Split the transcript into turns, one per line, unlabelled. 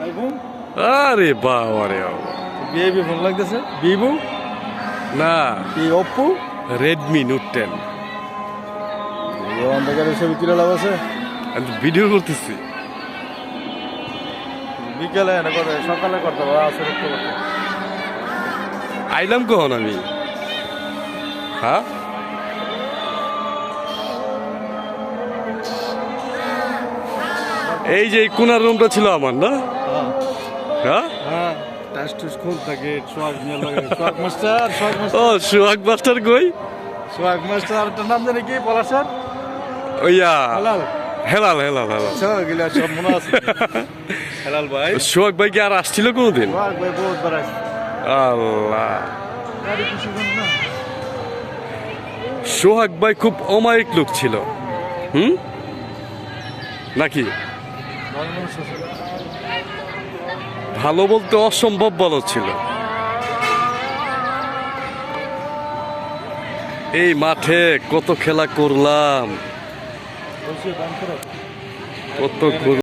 আরে বাবা রে বাবা,
ভিআইপি ফোন লাগতেছে। ভিভো
না,
কি ওপ্পো?
Redmi note 10।
অন্ধকারের ছবি তুলে লাভ আছে?
আমি তো ভিডিও করতেছি।
বিকেলে না করে সকালে করতে হবে, আসলে করতে হবে।
আইলাম কখন আমি? হ্যাঁ, এই যে এই কোনার রুমটা ছিল আমার, না? হ্যাঁ,
হ্যাঁ, টাস টুস খুল থাকে। সোহাগ নিয়ে লাগে, সোহাগ মাস্টার, সোহাগ
ও
মাস্টার,
সোহাগ মাস্টার কই?
সোহাগ মাস্টার। আরেকটার নাম জানি কি? পলাশ স্যার,
ওইয়া
হেলাল।
হেলাল হেলাল হেলাল।
গিলা সব মনে আছে। হেলাল ভাই,
সোহাগ ভাই কি আর আসছিল কোনোদিন?
সোহাগ ভাই বহুত বার আসছে।
আল্লাহ,
গাড়ি কিছু না।
সোহাগ ভাই খুব অমায়িক লোক ছিল। হুম, নাকি? ভালো বলতে অসম্ভব ভালো ছিল। এই মাঠে কত খেলা করলাম, কত